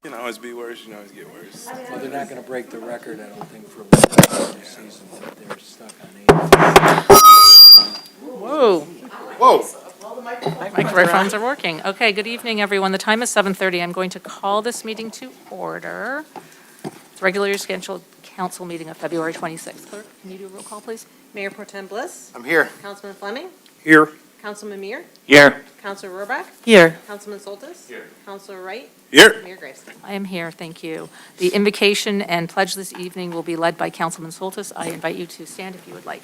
Can always be worse. You can always get worse. Well, they're not going to break the record, I don't think, for regular season, but they're stuck on 8. Whoa, Whoa! microphones are working. Okay, good evening, everyone. The time is 7:30. I'm going to call this meeting to order. It's regularly scheduled council meeting of February 26th. Clerk, can you do a roll call, please? Mayor Pro Tem Bliss, I'm here. Councilman Fleming, Here. Councilman Meir, Here. Councilor Rohrbach, Here. Councilman Soltis. Here. Councilor Wright, Here. Mayor Gravestein. I am here, thank you. The invocation and pledge this evening will be led by Councilman Soltis. I invite you to stand if you would like.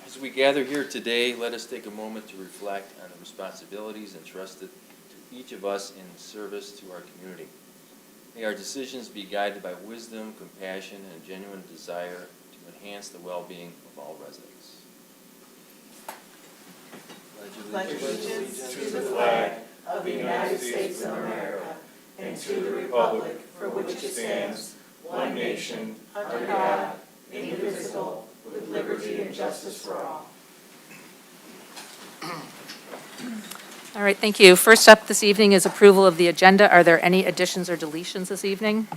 As we gather here today, let us take a moment to reflect on the responsibilities entrusted to each of us in service to our community. May our decisions be guided by wisdom, compassion, and a genuine desire to enhance the well-being of all residents. Pledge allegiance to the flag of the United States of America and to the republic for which it stands, one nation, under God, indivisible, with liberty and justice for all. All right, thank you. First up this evening is approval of the agenda. Are there any additions or deletions this evening?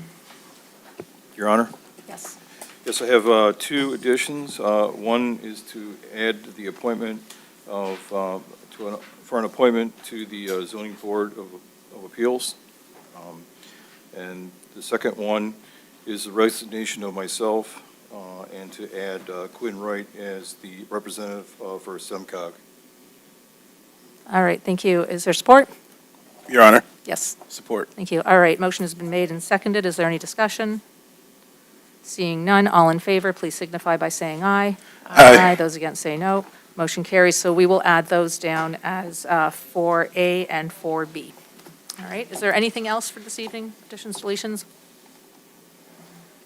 Your Honor? Yes. Yes, I have two additions. One is to add the appointment of, for an appointment to the Zoning Board of Appeals. And the second one is the resignation of myself and to add Quinn Wright as the representative for SEMCOG. All right, thank you. Is there support? Your Honor. Yes, Support. thank you. All right, motion has been made and seconded. Is there any discussion? Seeing none, all in favor, please signify by saying aye. Aye. Those against say no. Motion carries, so we will add those down as 4A and 4B. All right, is there anything else for this evening? Additions, deletions?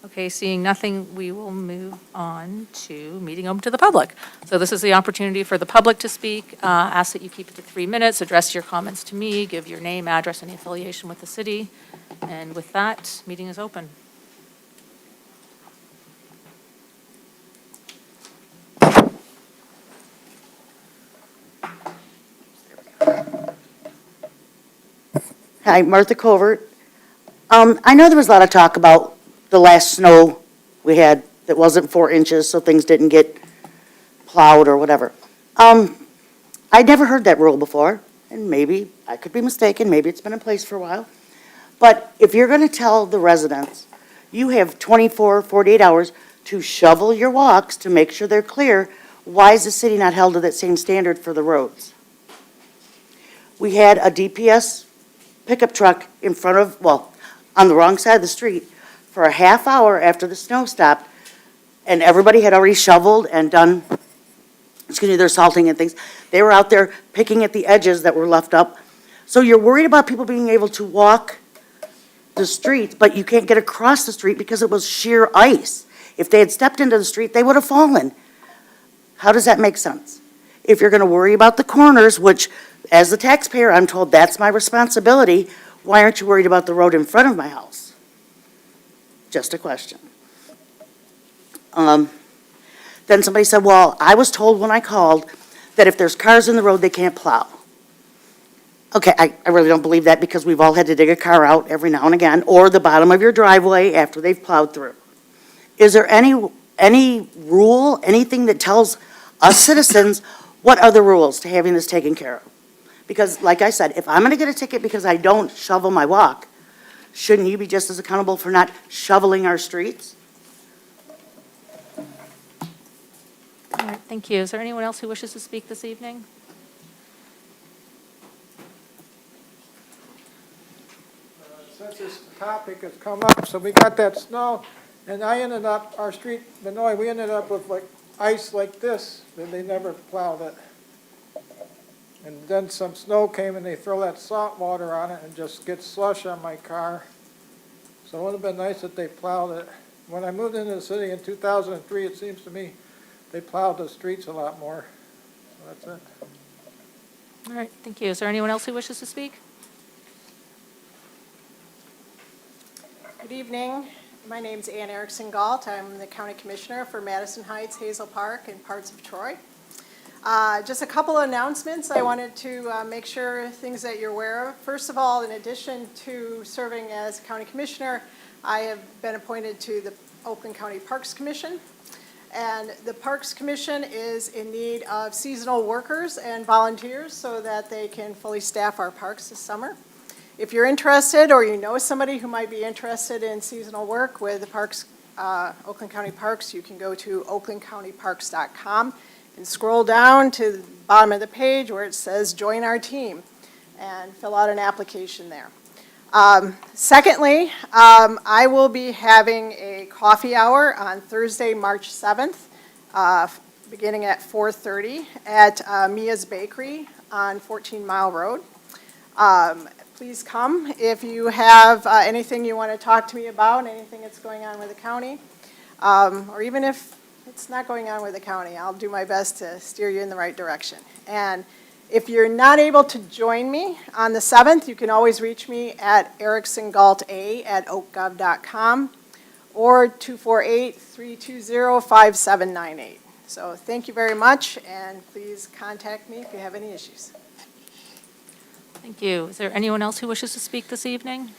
Okay, seeing nothing, we will move on to meeting open to the public. So this is the opportunity for the public to speak. Ask that you keep it to 3 minutes, address your comments to me, give your name, address, any affiliation with the city. And with that, meeting is open. Hi, Martha Covert. I know there was a lot of talk about the last snow we had that wasn't 4 inches, so things didn't get plowed or whatever. I'd never heard that rule before, and maybe I could be mistaken, maybe it's been in place for a while. But if you're gonna tell the residents, you have 24, 48 hours to shovel your walks to make sure they're clear, why is the city not held to that same standard for the roads? We had a DPS pickup truck in front of, well, on the wrong side of the street for a half hour after the snow stopped, and everybody had already shoveled and done, their salting and things. They were out there picking at the edges that were left up. So you're worried about people being able to walk the streets, but you can't get across the street because it was sheer ice. If they had stepped into the street, they would have fallen. How does that make sense? If you're gonna worry about the corners, which, as the taxpayer, I'm told that's my responsibility, why aren't you worried about the road in front of my house? Just a question. Then somebody said, well, I was told when I called that if there's cars in the road, they can't plow. Okay, I really don't believe that because we've all had to dig a car out every now and again, or the bottom of your driveway after they've plowed through. Is there any rule, anything that tells us citizens what are the rules to having this taken care of? Because like I said, if I'm gonna get a ticket because I don't shovel my walk, shouldn't you be just as accountable for not shoveling our streets? All right, thank you. Is there anyone else who wishes to speak this evening? Since this topic has come up, so we got that snow, and our street, Benoit, we ended up with like ice like this, and they never plowed it. And then some snow came and they throw that salt water on it and just gets slush on my car. So it would have been nice if they plowed it. When I moved into the city in 2003, it seems to me they plowed the streets a lot more. So that's it. All right, thank you. Is there anyone else who wishes to speak? Good evening. My name's Ann Erickson Galt. I'm the County Commissioner for Madison Heights, Hazel Park, and parts of Troy. Just a couple of announcements. I wanted to make sure things that you're aware of. First of all, in addition to serving as county commissioner, I have been appointed to the Oakland County Parks Commission. And the Parks Commission is in need of seasonal workers and volunteers so that they can fully staff our parks this summer. If you're interested, or you know somebody who might be interested in seasonal work with the Parks, Oakland County Parks, you can go to oaklandcountyparks.com and scroll down to the bottom of the page where it says join our team and fill out an application there. Secondly, I will be having a coffee hour on Thursday, March 7th, beginning at 4:30 at Mia's Bakery on 14 Mile Road. Please come if you have anything you want to talk to me about, anything that's going on with the county, or even if it's not going on with the county, I'll do my best to steer you in the right direction. And if you're not able to join me on the 7th, you can always reach me at ericksongalta@oakgov.com or 248-320-5798. So thank you very much, and please contact me if you have any issues. Thank you. Is there anyone else who wishes to speak this evening?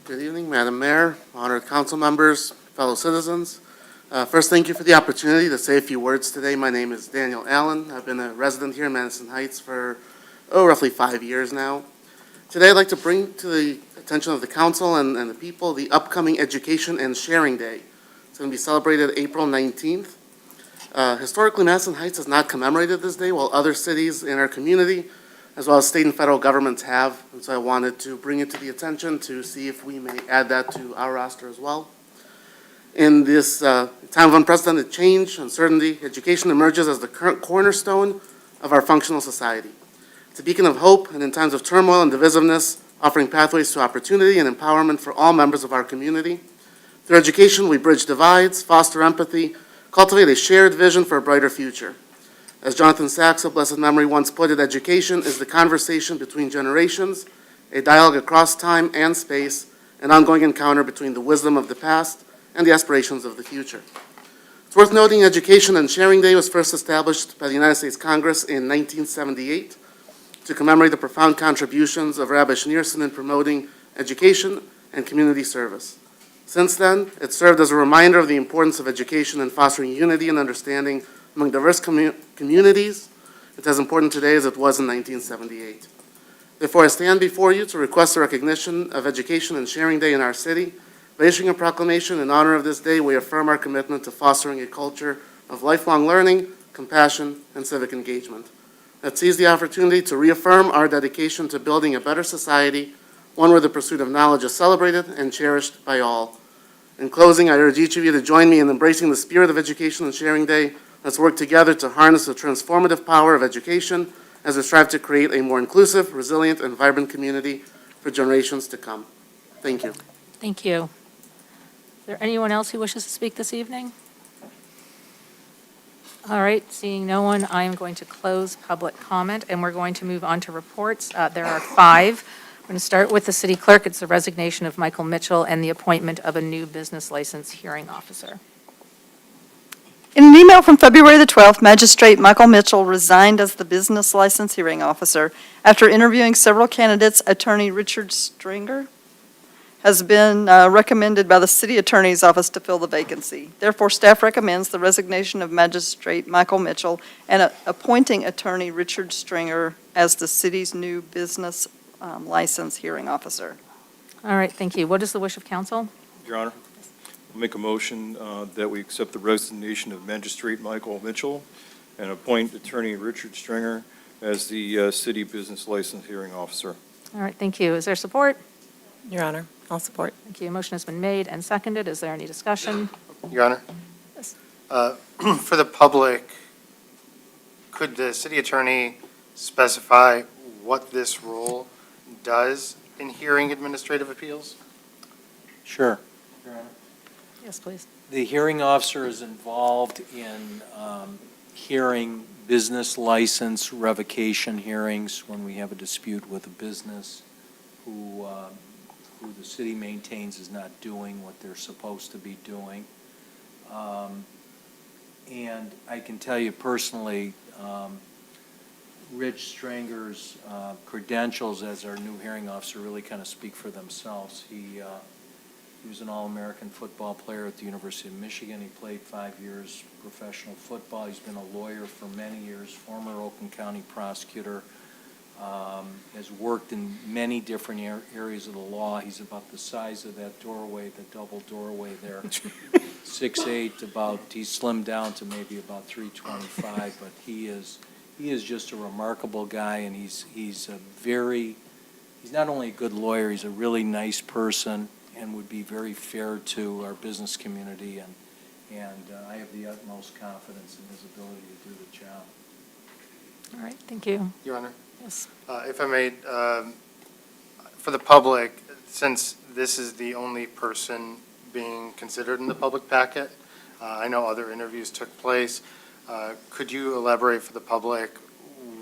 Good evening, Madam Mayor, honored council members, fellow citizens. First, thank you for the opportunity to say a few words today. My name is Daniel Allen. I've been a resident here in Madison Heights for, roughly 5 years now. Today, I'd like to bring to the attention of the council and the people the upcoming Education and Sharing Day. It's going to be celebrated April 19th. Historically, Madison Heights has not commemorated this day, while other cities in our community, as well as state and federal governments have. And so I wanted to bring it to the attention to see if we may add that to our roster as well. In this time of unprecedented change, uncertainty, education emerges as the current cornerstone of our functional society. It's a beacon of hope, and in times of turmoil and divisiveness, offering pathways to opportunity and empowerment for all members of our community. Through education, we bridge divides, foster empathy, cultivate a shared vision for a brighter future. As Jonathan Sachs of blessed memory once put it, education is the conversation between generations, a dialogue across time and space, an ongoing encounter between the wisdom of the past and the aspirations of the future. It's worth noting Education and Sharing Day was first established by the United States Congress in 1978 to commemorate the profound contributions of Rabbi Schneerson in promoting education and community service. Since then, it served as a reminder of the importance of education in fostering unity and understanding among diverse communities. It's as important today as it was in 1978. Therefore, I stand before you to request the recognition of Education and Sharing Day in our city. By issuing a proclamation in honor of this day, we affirm our commitment to fostering a culture of lifelong learning, compassion, and civic engagement. Let's seize the opportunity to reaffirm our dedication to building a better society, one where the pursuit of knowledge is celebrated and cherished by all. In closing, I urge each of you to join me in embracing the spirit of Education and Sharing Day. Let's work together to harness the transformative power of education as we strive to create a more inclusive, resilient, and vibrant community for generations to come. Thank you. Thank you. Is there anyone else who wishes to speak this evening? All right, seeing no one, I am going to close public comment, and we're going to move on to reports. There are 5. I'm going to start with the city clerk. It's the resignation of Michael Mitchell and the appointment of a new business license hearing officer. In an email from February the 12th, Magistrate Michael Mitchell resigned as the business license hearing officer. After interviewing several candidates, Attorney Richard Stringer has been recommended by the city attorney's office to fill the vacancy. Therefore, staff recommends the resignation of Magistrate Michael Mitchell and appointing Attorney Richard Stringer as the city's new business license hearing officer. All right, thank you. What is the wish of council? Your Honor, I'll make a motion that we accept the resignation of Magistrate Michael Mitchell and appoint Attorney Richard Stringer as the city business license hearing officer. All right, thank you. Is there support? Your Honor, I'll support. Thank you. A motion has been made and seconded. Is there any discussion? Your Honor? Yes. For the public, could the city attorney specify what this role does in hearing administrative appeals? Sure. Your Honor. Yes, please. The hearing officer is involved in hearing business license revocation hearings when we have a dispute with a business who the city maintains is not doing what they're supposed to be doing. And I can tell you personally, Rich Stranger's credentials as our new hearing officer really kind of speak for themselves. He was an All-American football player at the University of Michigan. He played 5 years professional football. He's been a lawyer for many years, former Oakland County prosecutor, has worked in many different areas of the law. He's about the size of that doorway, the double doorway there. 6'8", he's slimmed down to maybe about 325, but he is just a remarkable guy, and he's not only a good lawyer, he's a really nice person and would be very fair to our business community, and I have the utmost confidence in his ability to do the job. All right, thank you. Your Honor, Yes. if I may, for the public, since this is the only person being considered in the public packet, I know other interviews took place. Could you elaborate for the public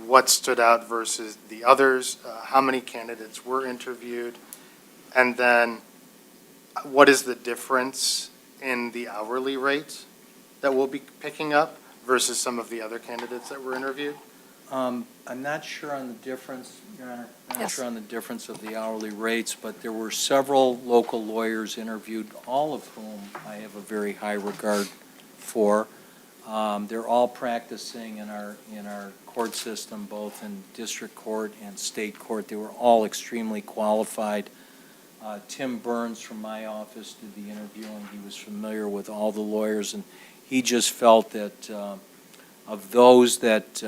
what stood out versus the others? How many candidates were interviewed? And then what is the difference in the hourly rate that we'll be picking up versus some of the other candidates that were interviewed? I'm not sure on the difference, Your Honor. I'm not Yes. sure on the difference of the hourly rates, but there were several local lawyers interviewed, all of whom I have a very high regard for. They're all practicing in our court system, both in district court and state court. They were all extremely qualified. Tim Burns from my office did the interviewing. He was familiar with all the lawyers, and he just felt that of those that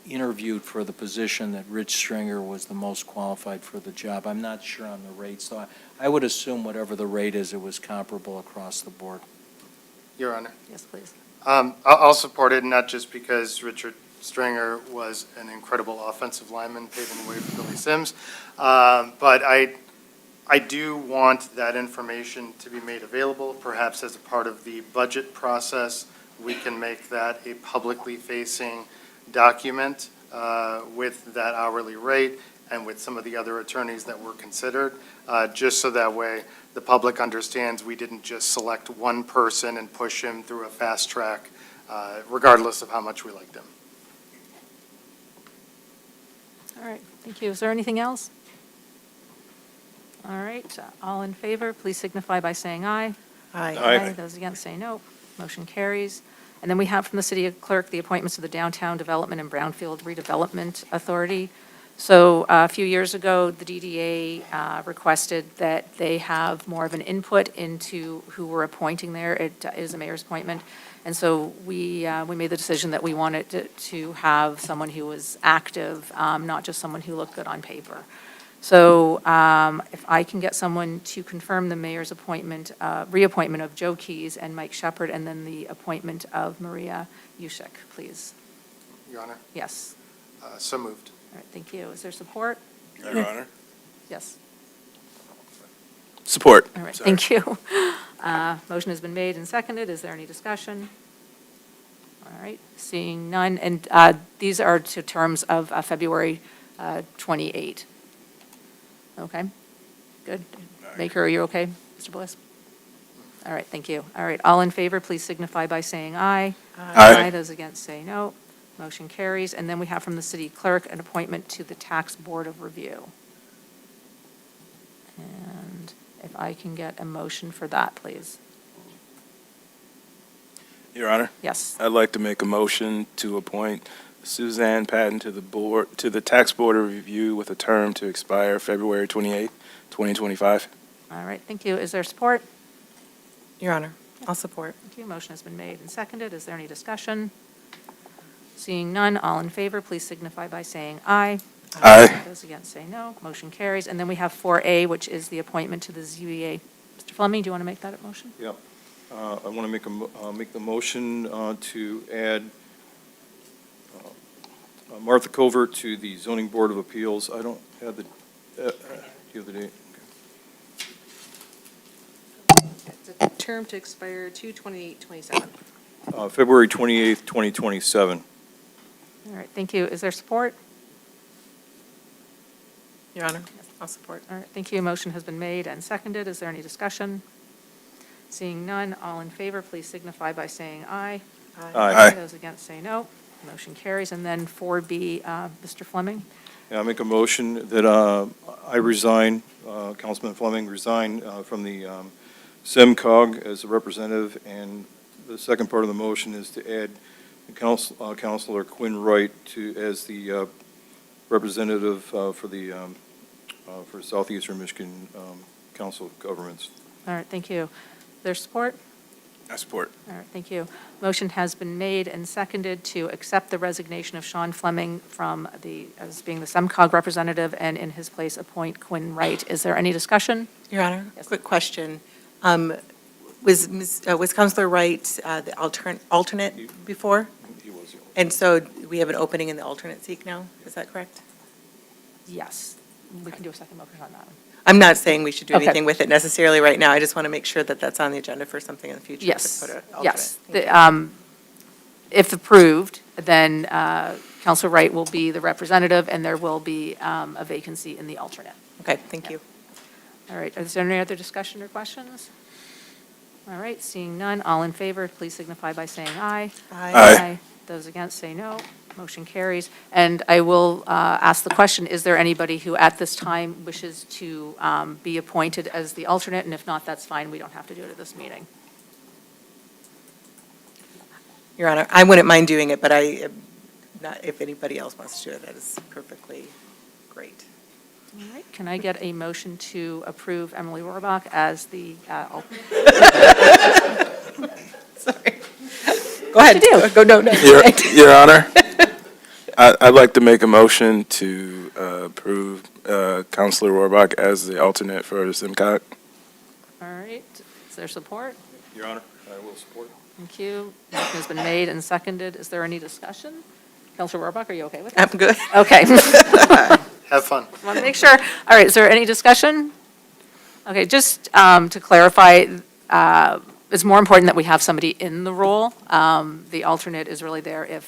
interviewed for the position, that Rich Stringer was the most qualified for the job. I'm not sure on the rates, so I would assume whatever the rate is, it was comparable across the board. Your Honor. Yes, please. I'll support it, not just because Richard Stringer was an incredible offensive lineman paving the way for Billy Sims, but I do want that information to be made available, perhaps as a part of the budget process. We can make that a publicly facing document with that hourly rate and with some of the other attorneys that were considered, just so that way the public understands we didn't just select one person and push him through a fast track, regardless of how much we liked him. All right, thank you. Is there anything else? All right, all in favor, please signify by saying aye. Aye. Those against say no. Motion carries. And then we have from the city clerk the appointments to the Downtown Development and Brownfield Redevelopment Authority. So a few years ago, the DDA requested that they have more of an input into who we're appointing there. It is a mayor's appointment. And so we made the decision that we wanted to have someone who was active, not just someone who looked good on paper. So if I can get someone to confirm the mayor's appointment, reappointment of Joe Keys and Mike Shepard, and then the appointment of Maria Yushik, please. Your Honor, Yes. so moved. All right, thank you. Is there support? Your Honor. Yes. Support. All right, Sorry. thank you. Motion has been made and seconded. Is there any discussion? All right, seeing none. And these are to terms of February 28. Okay, good. Baker, are you okay, Mr. Bliss? All right, thank you. All right, all in favor, please signify by saying aye. Aye. Those against say no. Motion carries. And then we have from the city clerk an appointment to the Tax Board of Review. And if I can get a motion for that, please. Your Honor, Yes. I'd like to make a motion to appoint Suzanne Patton to the Tax Board of Review with a term to expire February 28th, 2025. All right, thank you. Is there support? Your Honor, I'll support. Thank you. Motion has been made and seconded. Is there any discussion? Seeing none, all in favor, please signify by saying aye. Aye. Those against say no. Motion carries. And then we have 4A, which is the appointment to the ZBA. Mr. Fleming, do you want to make that a motion? Yep. I want to make the motion to add Martha Covert to the Zoning Board of Appeals. I don't have the, do you have the date? It's a term to expire 2/28/27. February 28th, 2027. All right, thank you. Is there support? Your Honor, I'll support. All right, thank you. Motion has been made and seconded. Is there any discussion? Seeing none, all in favor, please signify by saying aye. Aye. Those against say no. Motion carries. And then 4B, Mr. Fleming. Yeah, I make a motion that I resign, Councilman Fleming resign from the SEMCOG as a representative, and the second part of the motion is to add Councilor Quinn Wright as the representative for Southeastern Michigan Council of Governments. All right, thank you. There's support? I support. All right, thank you. Motion has been made and seconded to accept the resignation of Sean Fleming as being the SEMCOG representative, and in his place appoint Quinn Wright. Is there any discussion? Your Honor, Yes. quick question. Was Counselor Wright the alternate before? He was the And so we have an opening in the alternate seat now? Is that correct? Yes. We can do a second motion on that one. I'm not saying we should do Okay. anything with it necessarily right now. I just want to make sure that that's on the agenda for something in the future. to Yes, put an alternate. yes. Thank you. If approved, then Counselor Wright will be the representative, and there will be a vacancy in the alternate. Okay, thank you. All right, is there any other discussion or questions? All right, seeing none, all in favor, please signify by saying aye. Aye. Those against say no. Motion carries. And I will ask the question, is there anybody who at this time wishes to be appointed as the alternate? And if not, that's fine, we don't have to do it at this meeting. Your Honor, I wouldn't mind doing it, but if anybody else wants to do it, that is perfectly great. All right, can I get a motion to approve Emily Rohrbach as the alternate? Sorry. Go ahead. do? Go, no. Your Honor, I'd like to make a motion to approve Counselor Rohrbach as the alternate for SEMCOG. All right, is there support? Your Honor, I will support. Thank you. Motion has been made and seconded. Is there any discussion? Counselor Rohrbach, are you okay with that? I'm good. Okay. Have fun. Want to make sure. All right, is there any discussion? Okay, just to clarify, it's more important that we have somebody in the role. The alternate is really there if,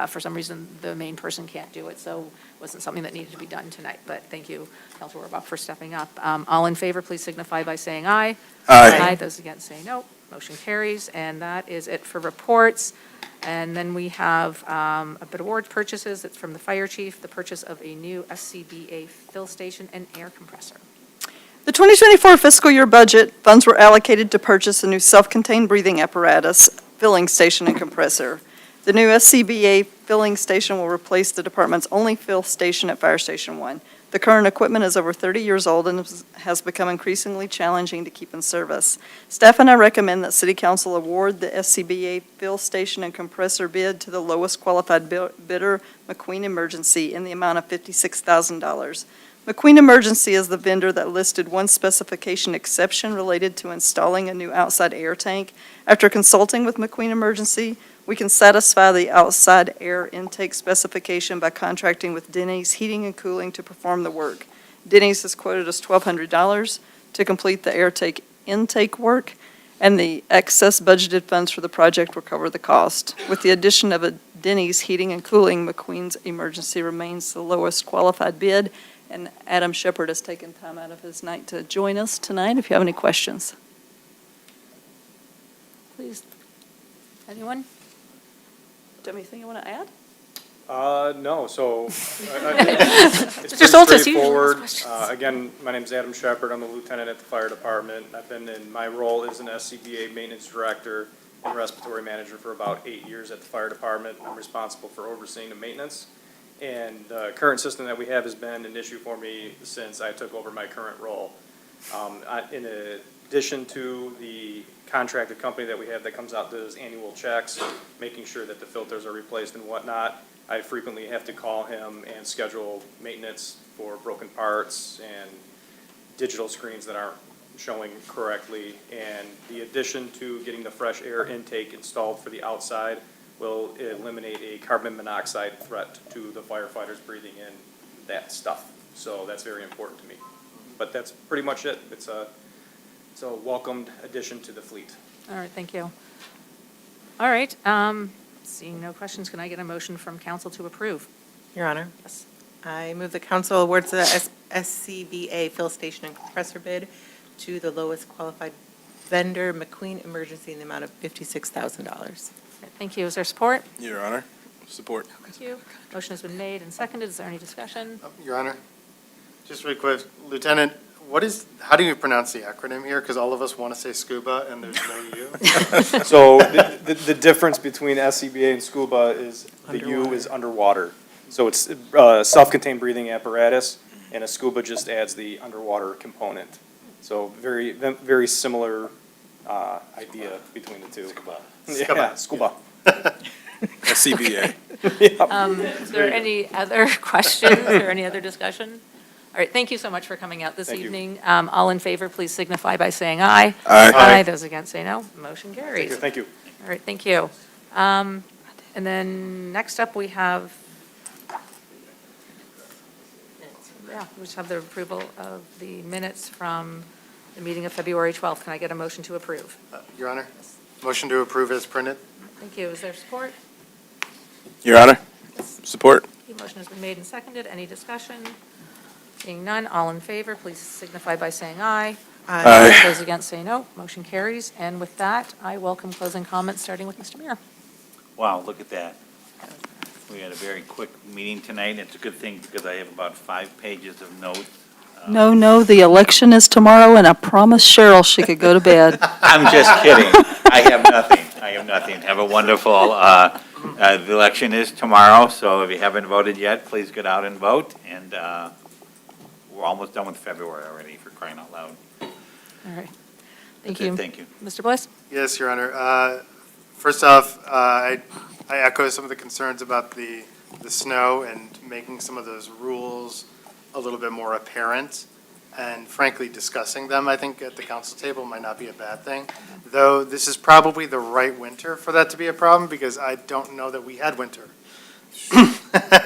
for some reason, the main person can't do it, so it wasn't something that needed to be done tonight. But thank you, Counselor Rohrbach, for stepping up. All in favor, please signify by saying aye. Aye. Those against say no. Motion carries, and that is it for reports. And then we have a bit of award purchases. It's from the fire chief, the purchase of a new SCBA fill station and air compressor. The 2024 fiscal year budget, funds were allocated to purchase a new self-contained breathing apparatus, filling station and compressor. The new SCBA filling station will replace the department's only fill station at Fire Station 1. The current equipment is over 30 years old and has become increasingly challenging to keep in service. Staff and I recommend that City Council award the SCBA fill station and compressor bid to the lowest qualified bidder, McQueen Emergency, in the amount of $56,000. McQueen Emergency is the vendor that listed one specification exception related to installing a new outside air tank. After consulting with McQueen Emergency, we can satisfy the outside air intake specification by contracting with Denny's Heating and Cooling to perform the work. Denny's has quoted us $1,200 to complete the air tank intake work, and the excess budgeted funds for the project will cover the cost. With the addition of a Denny's Heating and Cooling, McQueen's Emergency remains the lowest qualified bid, and Adam Shepard has taken time out of his night to join us tonight if you have any questions. Please. Anyone? Do you have anything you want to add? No, so it's Mr. pretty Soltis, you usually straightforward. ask questions. Again, my name's Adam Shepard. I'm a lieutenant at the fire department. I've been in my role as an SCBA maintenance director and respiratory manager for about 8 years at the fire department. I'm responsible for overseeing the maintenance. And the current system that we have has been an issue for me since I took over my current role. In addition to the contracted company that we have that comes out, does annual checks, making sure that the filters are replaced and whatnot, I frequently have to call him and schedule maintenance for broken parts and digital screens that aren't showing correctly. And the addition to getting the fresh air intake installed for the outside will eliminate a carbon monoxide threat to the firefighters breathing in that stuff. So that's very important to me. But that's pretty much it. It's a welcomed addition to the fleet. All right, thank you. All right, seeing no questions, can I get a motion from council to approve? Your Honor, Yes. I move the council awards the SCBA fill station and compressor bid to the lowest qualified vendor McQueen Emergency in the amount of $56,000. Thank you. Is there support? Your Honor, support. Thank you. Motion has been made and seconded. Is there any discussion? Your Honor, just really quick, Lieutenant, how do you pronounce the acronym here? Because all of us want to say scuba and there's no U. So the difference between SCBA and scuba is the U is underwater. So it's self-contained breathing apparatus, and a scuba just adds the underwater component. So very similar idea between the two. Yeah, scuba. SCBA. Is there any other questions or any other discussion? All right, thank you so much for coming out this Thank you. evening. All in favor, please signify by saying aye. Aye. Those against say no. Motion carries. Thank you. All right, thank you. And then next up, we have, we just have the approval of the minutes from the meeting of February 12th. Can I get a motion to approve? Your Honor, motion to approve as printed. Thank you. Is there support? Your Honor, support. The motion has been made and seconded. Any discussion? Seeing none, all in favor, please signify by saying aye. Aye. Those against say no. Motion carries. And with that, I welcome closing comments, starting with Mr. Muir. Wow, look at that. We had a very quick meeting tonight. It's a good thing because I have about 5 pages of notes. No, the election is tomorrow, and I promised Cheryl she could go to bed. I'm just kidding. I have nothing. Have a wonderful, the election is tomorrow, so if you haven't voted yet, please get out and vote. And we're almost done with February already, for crying out loud. All right. Thank That's it. you. Thank you. Mr. Bliss? Yes, Your Honor. First off, I echo some of the concerns about the snow and making some of those rules a little bit more apparent. And frankly, discussing them, I think, at the council table might not be a bad thing. Though this is probably the right winter for that to be a problem, because I don't know that we had winter.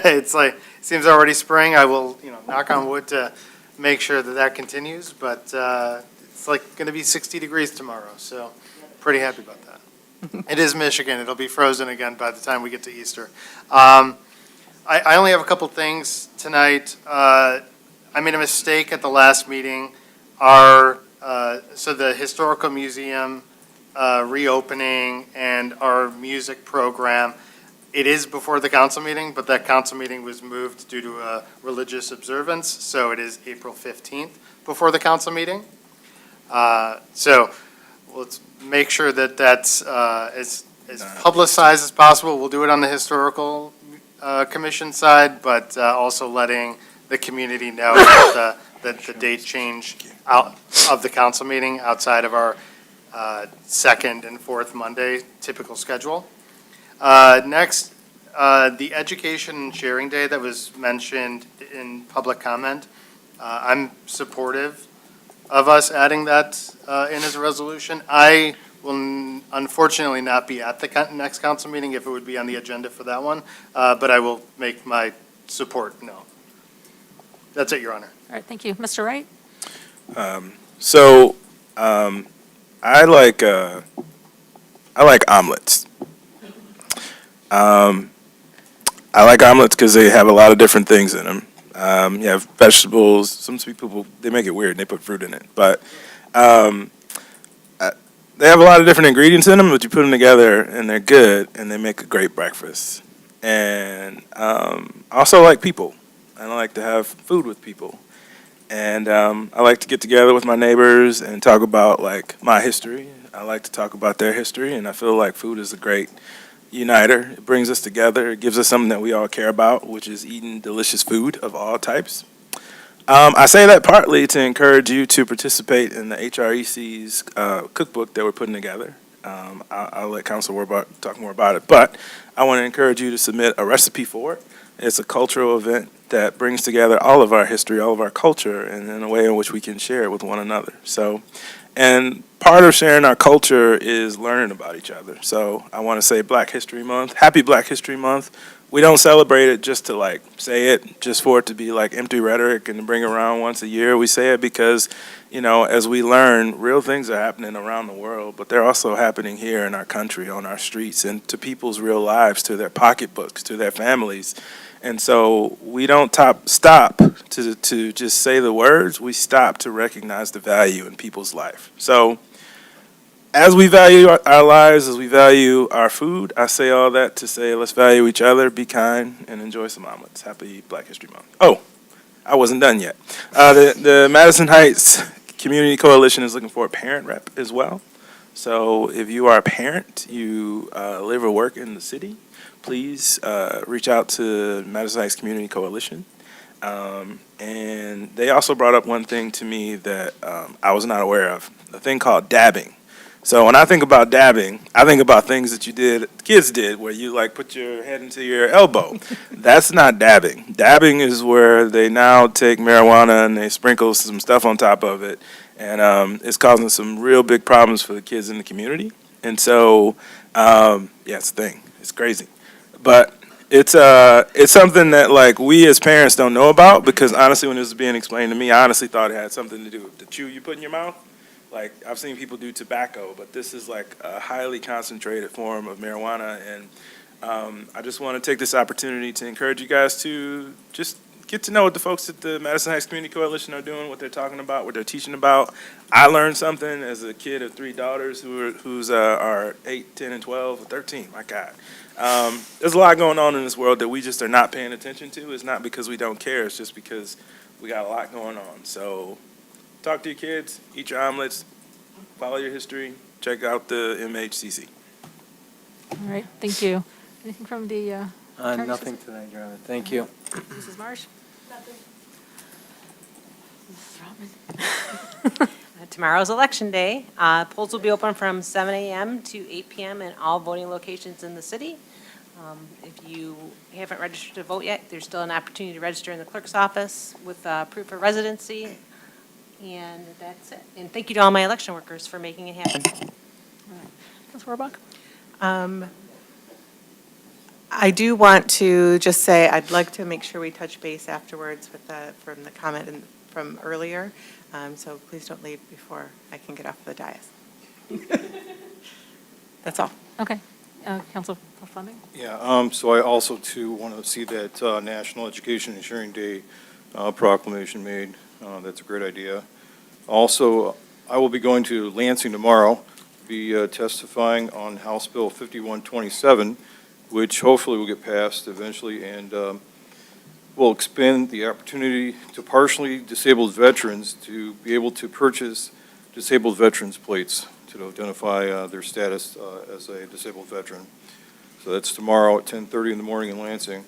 It's like, it seems already spring. I will, knock on wood to make sure that that continues, but it's like going to be 60 degrees tomorrow, so pretty happy about that. It is Michigan. It'll be frozen again by the time we get to Easter. I only have a couple things tonight. I made a mistake at the last meeting. So the Historical Museum reopening and our music program, it is before the council meeting, but that council meeting was moved due to a religious observance, so it is April 15th before the council meeting. So let's make sure that that's as publicized as possible. We'll do it on the Historical Commission side, but also letting the community know that the date change out of the council meeting outside of our second and fourth Monday typical schedule. Next, the Education and Sharing Day that was mentioned in public comment. I'm supportive of us adding that in as a resolution. I will unfortunately not be at the next council meeting if it would be on the agenda for that one, but I will make my support known. That's it, Your Honor. All right, thank you. Mr. Wright? I like omelets. I like omelets because they have a lot of different things in them. You have vegetables. Some people, they make it weird and they put fruit in it. But they have a lot of different ingredients in them, but you put them together and they're good and they make a great breakfast. And I also like people. I like to have food with people. And I like to get together with my neighbors and talk about, like, my history. I like to talk about their history, and I feel like food is a great uniter. It brings us together. It gives us something that we all care about, which is eating delicious food of all types. I say that partly to encourage you to participate in the HREC's cookbook that we're putting together. I'll let Council talk more about it, but I want to encourage you to submit a recipe for it. It's a cultural event that brings together all of our history, all of our culture, and in a way in which we can share it with one another. So, and part of sharing our culture is learning about each other. So I want to say Black History Month. Happy Black History Month. We don't celebrate it just to, like, say it, just for it to be, like, empty rhetoric and to bring it around once a year. We say it because, as we learn, real things are happening around the world, but they're also happening here in our country, on our streets, and to people's real lives, to their pocketbooks, to their families. And so we don't stop to just say the words. We stop to recognize the value in people's life. So as we value our lives, as we value our food, I say all that to say let's value each other, be kind, and enjoy some omelets. Happy Black History Month. Oh, I wasn't done yet. The Madison Heights Community Coalition is looking for a parent rep as well. So if you are a parent, you live or work in the city, please reach out to Madison Heights Community Coalition. And they also brought up one thing to me that I was not aware of, a thing called dabbing. So when I think about dabbing, I think about things that kids did, where you like put your head into your elbow. That's not dabbing. Dabbing is where they now take marijuana and they sprinkle some stuff on top of it, and it's causing some real big problems for the kids in the community. And so, yeah, it's a thing. It's crazy, but it's something that like we as parents don't know about, because honestly, when this was being explained to me, I honestly thought it had something to do with the chew you put in your mouth. Like, I've seen people do tobacco, but this is like a highly concentrated form of marijuana. And I just want to take this opportunity to encourage you guys to just get to know what the folks at the Madison Heights Community Coalition are doing, what they're talking about, what they're teaching about. I learned something as a kid of 3 daughters who's are 8, 10, and 12, or 13, my God. There's a lot going on in this world that we just are not paying attention to. It's not because we don't care, it's just because we got a lot going on. So talk to your kids, eat your omelets, follow your history, check out the MHCC. All right, thank you. Anything from the attorney? Nothing tonight, Your Honor. Thank you. Mrs. Marsh? Tomorrow's Election Day. Polls will be open from 7 a.m. to 8 p.m. in all voting locations in the city. If you haven't registered to vote yet, there's still an opportunity to register in the clerk's office with proof of residency. And that's it. And thank you to all my election workers for making it happen. Ms. Rohrbach? I do want to just say, I'd like to make sure we touch base afterwards with from the comment from earlier. So please don't leave before I can get off the dais. That's all. Okay. Council Fleming? Yeah, so I also, too, want to see that National Education and Sharing Day proclamation made. That's a great idea. Also, I will be going to Lansing tomorrow, be testifying on House Bill 5127, which hopefully will get passed eventually, and will expand the opportunity to partially disabled veterans to be able to purchase disabled veterans plates to identify their status as a disabled veteran. So that's tomorrow at 10:30 in the morning in Lansing.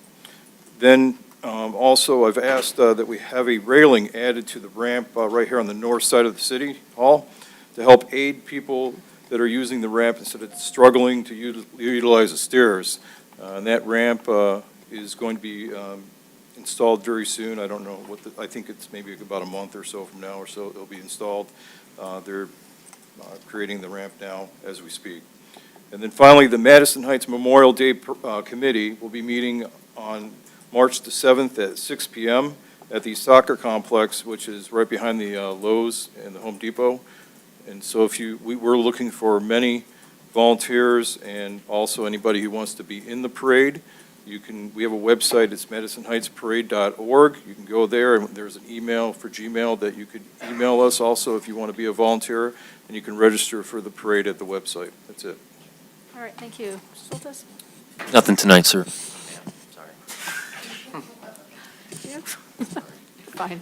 Then also, I've asked that we have a railing added to the ramp right here on the north side of the city hall to help aid people that are using the ramp instead of struggling to utilize the stairs. And that ramp is going to be installed very soon. I don't know I think it's maybe about a month or so from now or so it'll be installed. They're creating the ramp now as we speak. And then finally, the Madison Heights Memorial Day Committee will be meeting on March the 7th at 6 p.m. at the soccer complex, which is right behind the Lowe's and the Home Depot. And so we're looking for many volunteers and also anybody who wants to be in the parade. We have a website, it's madisonheightsparade.org. You can go there, and there's an email for Gmail that you could email us also if you want to be a volunteer, and you can register for the parade at the website. That's it. All right, thank you. Mr. Soltis? Nothing tonight, sir. Fine.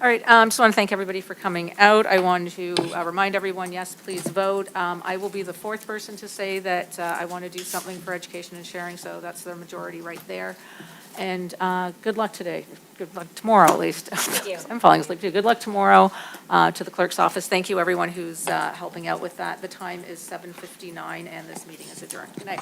All right, just want to thank everybody for coming out. I want to remind everyone, yes, please vote. I will be the 4th person to say that I want to do something for education and sharing, so that's the majority right there. And good luck today. Good luck tomorrow, at least. Thank you. I'm falling asleep, too. Good luck tomorrow to the clerk's office. Thank you, everyone who's helping out with that. The time is 7:59, and this meeting is adjourned. Good night.